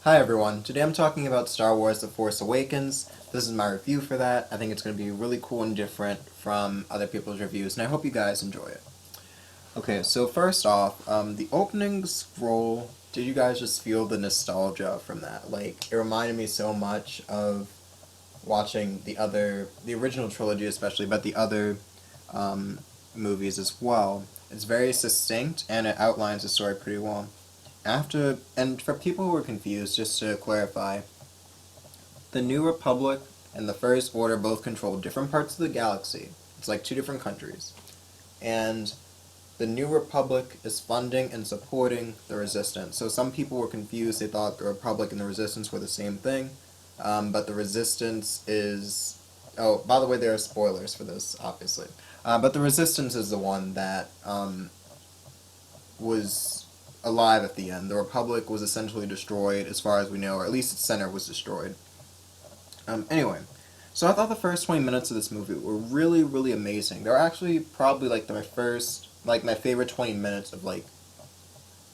Hi everyone, today I'm talking about Star Wars The Force Awakens. This is my review for that. I think it's going to be really cool and different from other people's reviews, and I hope you guys enjoy it. Okay, so first off, the opening scroll, did you guys just feel the nostalgia from that? Like, it reminded me so much of watching the original trilogy especially, but the other um, movies as well. It's very succinct, and it outlines the story pretty well. And for people who are confused, just to clarify, the New Republic and the First Order both control different parts of the galaxy. It's like two different countries. And the New Republic is funding and supporting the Resistance. So some people were confused. They thought the Republic and the Resistance were the same thing. But the Resistance is. Oh, by the way, there are spoilers for this, obviously. But the Resistance is the one that was alive at the end. The Republic was essentially destroyed, as far as we know, or at least its center was destroyed. Anyway, so I thought the first 20 minutes of this movie were really, really amazing. They were actually probably like my favorite 20 minutes of like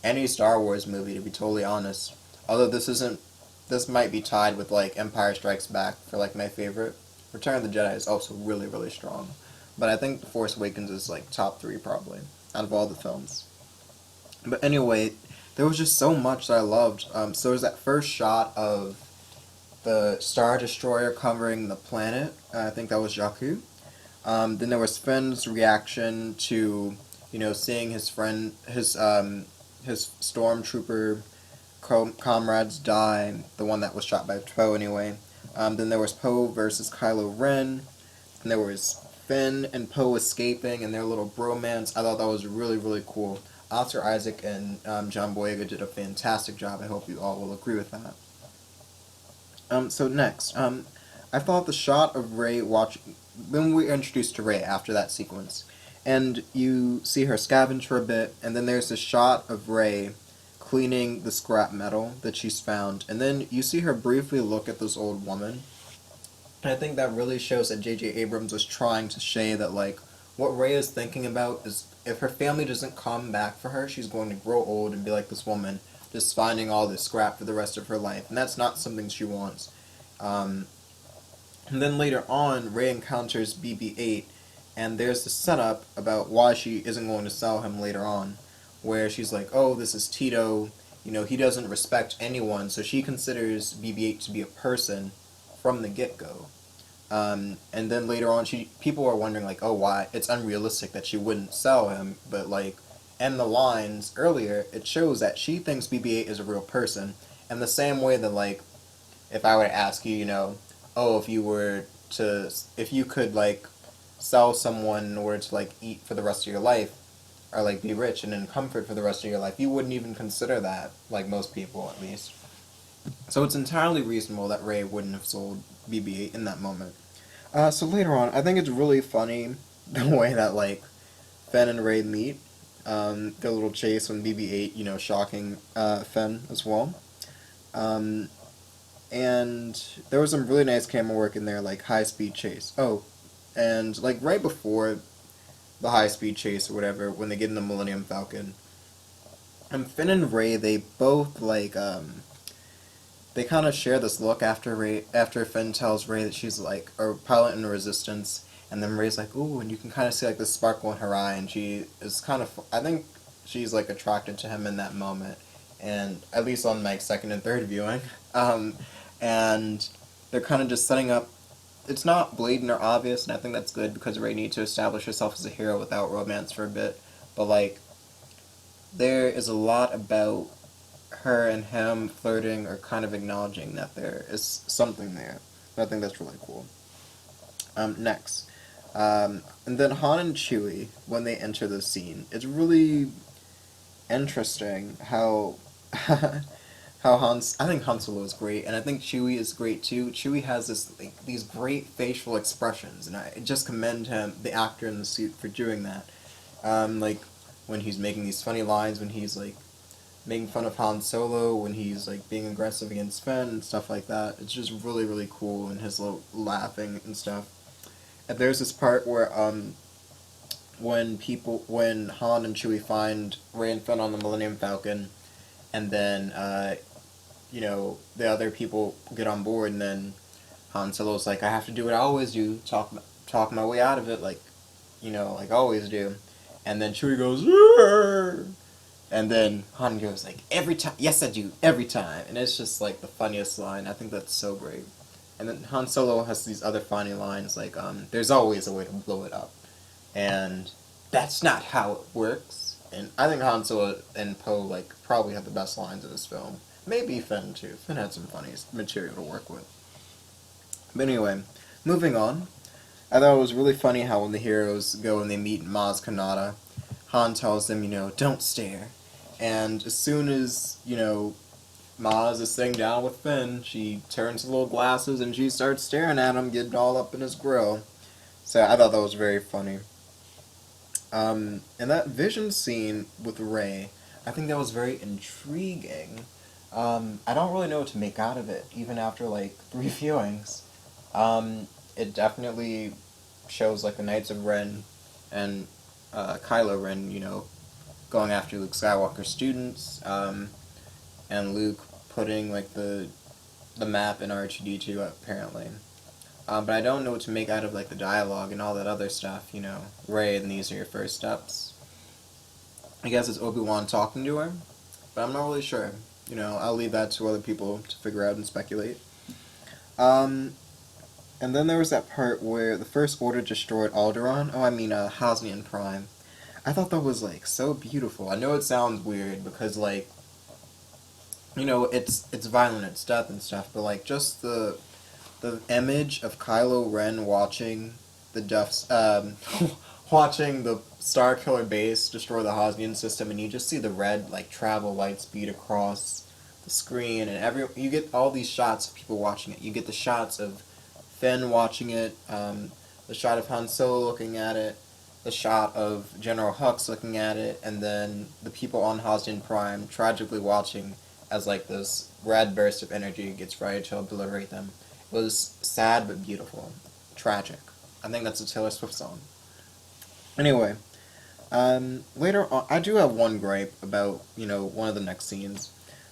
any Star Wars movie, to be totally honest. Although this might be tied with like Empire Strikes Back for like my favorite. Return of the Jedi is also really, really strong. But I think The Force Awakens is like top three probably out of all the films. But anyway, there was just so much that I loved. So there's that first shot of the Star Destroyer covering the planet. I think that was Jakku. Then there was Finn's reaction to, seeing his stormtrooper comrades die. The one that was shot by Poe anyway. Then there was Poe versus Kylo Ren. And there was Finn and Poe escaping and their little bromance. I thought that was really, really cool. Oscar Isaac and John Boyega did a fantastic job. I hope you all will agree with that. So next, I thought the shot of Rey watching when we are introduced to Rey after that sequence, and you see her scavenge for a bit, and then there's a shot of Rey cleaning the scrap metal that she's found, and then you see her briefly look at this old woman. And I think that really shows that J.J. Abrams was trying to say that, like, what Rey is thinking about is if her family doesn't come back for her, she's going to grow old and be like this woman, just finding all this scrap for the rest of her life. And that's not something she wants. Um, and then later on, Rey encounters BB 8, and there's the setup about why she isn't going to sell him later on, where she's like, oh, this is Tito, he doesn't respect anyone, so she considers BB 8 to be a person from the get go. And then later on, people are wondering like, oh, why it's unrealistic that she wouldn't sell him, but like in the lines earlier, it shows that she thinks BB-8 is a real person, and the same way that like, if I were to ask you, oh, if you could like sell someone in order to like eat for the rest of your life, or like be rich and in comfort for the rest of your life, you wouldn't even consider that, like most people at least. So it's entirely reasonable that Rey wouldn't have sold BB-8 in that moment. So later on, I think it's really funny the way that like Finn and Rey meet. Their little chase when BB-8, shocking Finn as well. Um, and there was some really nice camera work in there, like high speed chase. Oh, and like right before the high speed chase or whatever, when they get in the Millennium Falcon, Finn and Rey, they both they kind of share this look after Finn tells Rey that she's like a pilot in the Resistance, and then Rey's like, ooh, and you can kind of see like this sparkle in her eye, and she is kind of, I think she's like attracted to him in that moment, and at least on like second and third viewing, and they're kind of just setting up. It's not blatant or obvious, and I think that's good because Rey needs to establish herself as a hero without romance for a bit, but like there is a lot about her and him flirting or kind of acknowledging that there is something there. I think that's really cool. Next. And then Han and Chewie, when they enter the scene, it's really interesting how I think Han Solo is great, and I think Chewie is great too. Chewie has these great facial expressions, and I just commend him, the actor in the suit, for doing that. Like when he's making these funny lines, when he's like making fun of Han Solo, when he's like being aggressive against Finn and stuff like that. It's just really, really cool, and his little laughing and stuff. And there's this part where when Han and Chewie find Rey and Finn on the Millennium Falcon, and then the other people get on board, and then Han Solo's like, I have to do what I always do, talk my way out of it, like, like I always do. And then Chewie goes, "Arr!" And then Han goes like, every time, yes I do, every time. And it's just like the funniest line. I think that's so great. And then Han Solo has these other funny lines like, there's always a way to blow it up. And that's not how it works. And I think Han Solo and Poe like probably have the best lines in this film. Maybe Finn too. Finn had some funny material to work with. But anyway, moving on. I thought it was really funny how when the heroes go and they meet Maz Kanata, Han tells them, don't stare. And as soon as, Maz is sitting down with Finn, she turns the little glasses and she starts staring at him, getting all up in his grill. So I thought that was very funny. And that vision scene with Rey, I think that was very intriguing. I don't really know what to make out of it, even after like 3 viewings. It definitely shows like the Knights of Ren and Kylo Ren, going after Luke Skywalker's students, and Luke putting like the map in R2D2 apparently. But I don't know what to make out of like the dialogue and all that other stuff. Rey, and these are your first steps. I guess it's Obi-Wan talking to her, but I'm not really sure. I'll leave that to other people to figure out and speculate. And then there was that part where the First Order destroyed Alderaan. Oh, I mean, Hosnian Prime. I thought that was, like, so beautiful. I know it sounds weird because, like, it's violent, it's death and stuff, but, like, just the image of Kylo Ren watching the watching the Starkiller base destroy the Hosnian system, and you just see the red, like, travel light speed across the screen, and you get all these shots of people watching it. You get the shots of Finn watching it, the shot of Han Solo looking at it, the shot of General Hux looking at it, and then the people on Hosnian Prime tragically watching as like this red burst of energy gets ready to obliterate them. It was sad but beautiful. Tragic. I think that's a Taylor Swift song. Anyway, later on, I do have one gripe about, one of the next scenes.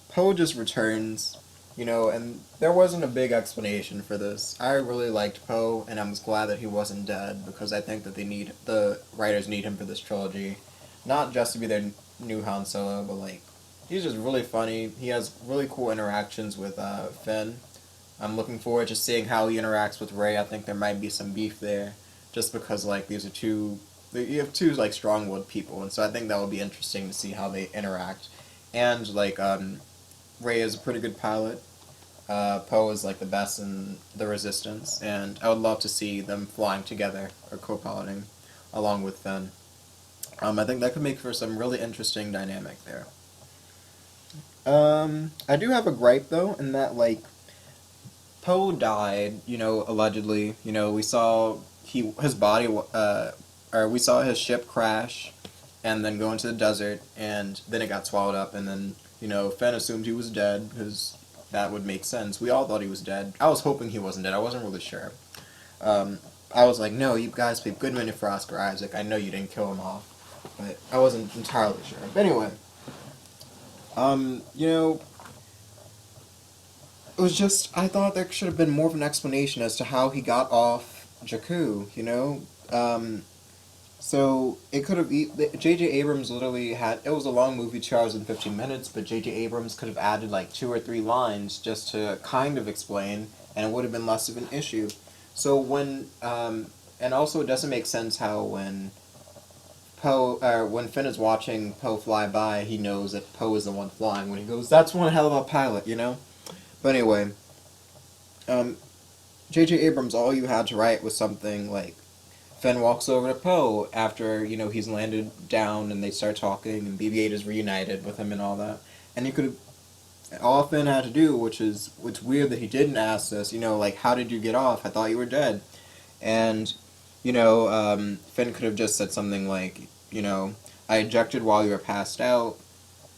Poe just returns, and there wasn't a big explanation for this. I really liked Poe, and I'm glad that he wasn't dead, because I think that the writers need him for this trilogy. Not just to be their new Han Solo, but, like, he's just really funny. He has really cool interactions with Finn. I'm looking forward to seeing how he interacts with Rey. I think there might be some beef there, just because, like, you have two, like, strong-willed people, and so I think that will be interesting to see how they interact. And, like, Rey is a pretty good pilot. Poe is like the best in the Resistance, and I would love to see them flying together or co-piloting along with Finn. I think that could make for some really interesting dynamic there. I do have a gripe though, in that like Poe died, allegedly. We saw his body, or we saw his ship crash, and then go into the desert, and then it got swallowed up, and then Finn assumed he was dead, because that would make sense. We all thought he was dead. I was hoping he wasn't dead. I wasn't really sure. I was like, no, you guys paid good money for Oscar Isaac. I know you didn't kill him off. But I wasn't entirely sure. But anyway, it was just, I thought there should have been more of an explanation as to how he got off Jakku, So, it could have... J.J. Abrams literally had... It was a long movie, 2 hours and 15 minutes, but J.J. Abrams could have added, like, 2 or 3 lines just to kind of explain, and it would have been less of an issue. So, when... and also, it doesn't make sense how when when Finn is watching Poe fly by, he knows that Poe is the one flying. When he goes, that's one hell of a pilot, But anyway, J.J. Abrams, all you had to write was something like, Finn walks over to Poe after, he's landed down and they start talking and BB-8 is reunited with him and all that. And you could have, all Finn had to do, which is, it's weird that he didn't ask this, like, how did you get off? I thought you were dead. And, Finn could have just said something like, I ejected while you were passed out.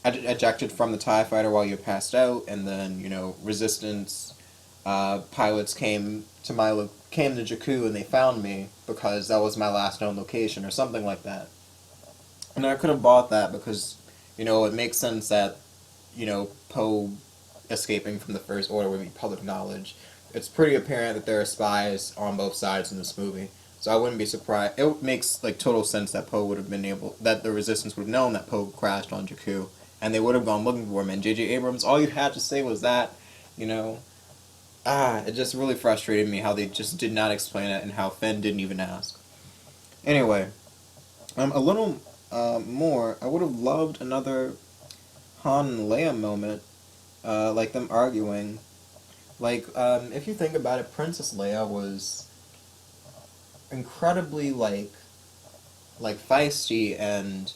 I ejected from the TIE fighter while you were passed out, and then, Resistance pilots came to Jakku and they found me because that was my last known location or something like that. And I could have bought that because, it makes sense that, Poe escaping from the First Order would be public knowledge. It's pretty apparent that there are spies on both sides in this movie. So I wouldn't be surprised. It makes like total sense that Poe would have been able, that the Resistance would have known that Poe crashed on Jakku, and they would have gone looking for him. And J.J. Abrams, all you had to say was that, you know, it just really frustrated me how they just did not explain it and how Finn didn't even ask. Anyway, a little more. I would have loved another Han and Leia moment, like them arguing. Like, if you think about it, Princess Leia was incredibly like feisty, and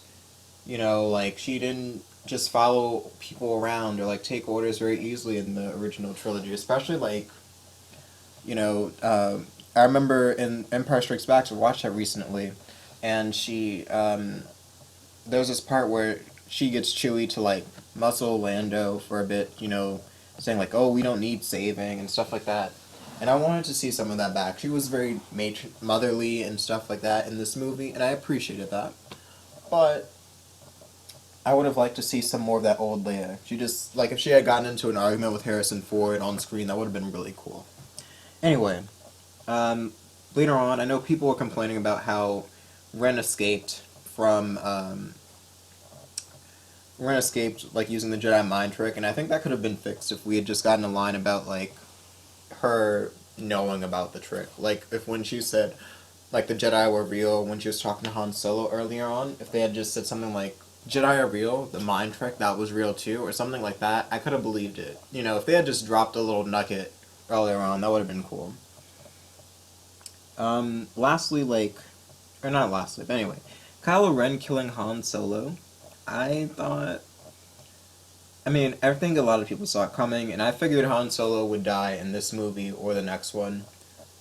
you know, like she didn't just follow people around or like take orders very easily in the original trilogy, especially like, you know, I remember in Empire Strikes Back, I watched that recently, and she there's this part where she gets Chewie to like muscle Lando for a bit, you know, saying like, oh, we don't need saving and stuff like that. And I wanted to see some of that back. She was very motherly and stuff like that in this movie, and I appreciated that. But I would have liked to see some more of that old Leia. She just, like, if she had gotten into an argument with Harrison Ford on screen, that would have been really cool. Anyway, later on, I know people were complaining about how Ren escaped from, Ren escaped, like, using the Jedi mind trick, and I think that could have been fixed if we had just gotten a line about, like, her knowing about the trick. Like, if when she said, like, the Jedi were real, when she was talking to Han Solo earlier on, if they had just said something like, Jedi are real, the mind trick, that was real too, or something like that, I could have believed it. You know, if they had just dropped a little nugget earlier on, that would have been cool. Lastly, like, or not lastly, but anyway, Kylo Ren killing Han Solo, I thought, I mean, I think a lot of people saw it coming, and I figured Han Solo would die in this movie or the next one.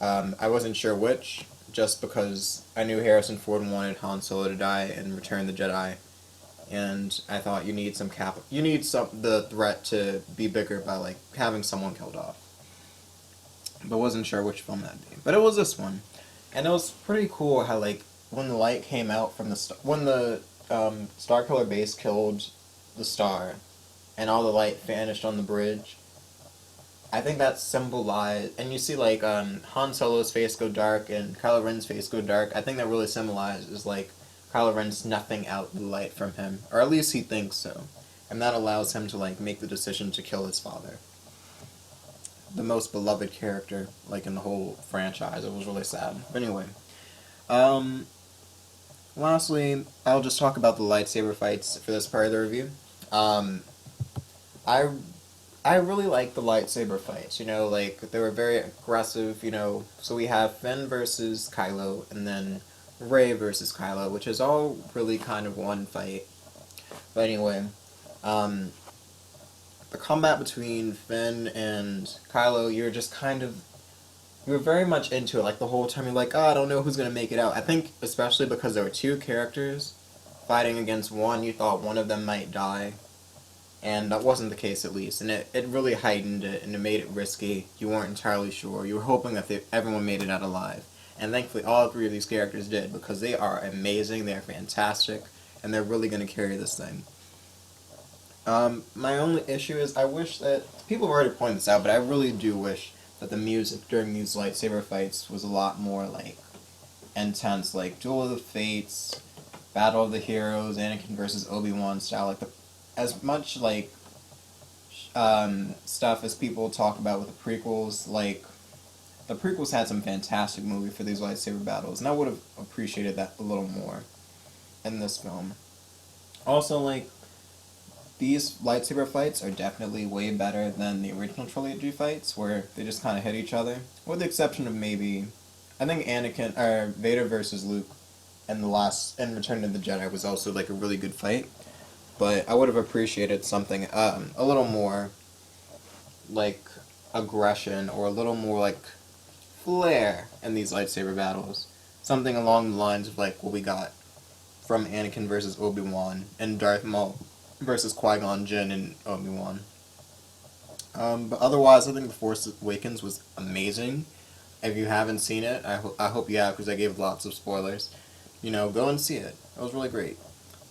I wasn't sure which, just because I knew Harrison Ford wanted Han Solo to die in Return of the Jedi, and I thought you need the threat to be bigger by like having someone killed off. But wasn't sure which film that'd be. But it was this one, and it was pretty cool how like when the light came out from when the Starkiller base killed the star, and all the light vanished on the bridge. I think that symbolized, and you see like Han Solo's face go dark and Kylo Ren's face go dark. I think that really symbolizes like Kylo Ren snuffing out the light from him, or at least he thinks so, and that allows him to like make the decision to kill his father, the most beloved character like in the whole franchise. It was really sad. But anyway, lastly, I'll just talk about the lightsaber fights for this part of the review. I really like the lightsaber fights, you know, like, they were very aggressive, you know, so we have Finn versus Kylo, and then Rey versus Kylo, which is all really kind of one fight. But anyway, the combat between Finn and Kylo, you were very much into it, like, the whole time you're like, oh, I don't know who's gonna make it out. I think, especially because there were two characters fighting against one, you thought one of them might die. And that wasn't the case, at least. And it really heightened it, and it made it risky. You weren't entirely sure. You were hoping that everyone made it out alive. And thankfully, all three of these characters did, because they are amazing, they are fantastic, and they're really going to carry this thing. My only issue is, I wish that, people have already pointed this out, but I really do wish that the music during these lightsaber fights was a lot more, like, intense. Like, Duel of the Fates, Battle of the Heroes, Anakin versus Obi-Wan style, like, as much, like, stuff as people talk about with the prequels, like, the prequels had some fantastic movie for these lightsaber battles, and I would have appreciated that a little more in this film. Also, like, these lightsaber fights are definitely way better than the original trilogy fights, where they just kind of hit each other, with the exception of maybe, I think Vader versus Luke in Return of the Jedi was also, like, a really good fight. But I would have appreciated something a little more, like, aggression, or a little more, like, flair in these lightsaber battles. Something along the lines of, like, what we got from Anakin versus Obi-Wan, and Darth Maul versus Qui-Gon Jinn and Obi-Wan. But otherwise, I think The Force Awakens was amazing. If you haven't seen it, I hope you have, because I gave lots of spoilers. You know, go and see it. It was really great.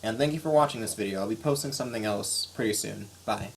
And thank you for watching this video. I'll be posting something else pretty soon. Bye.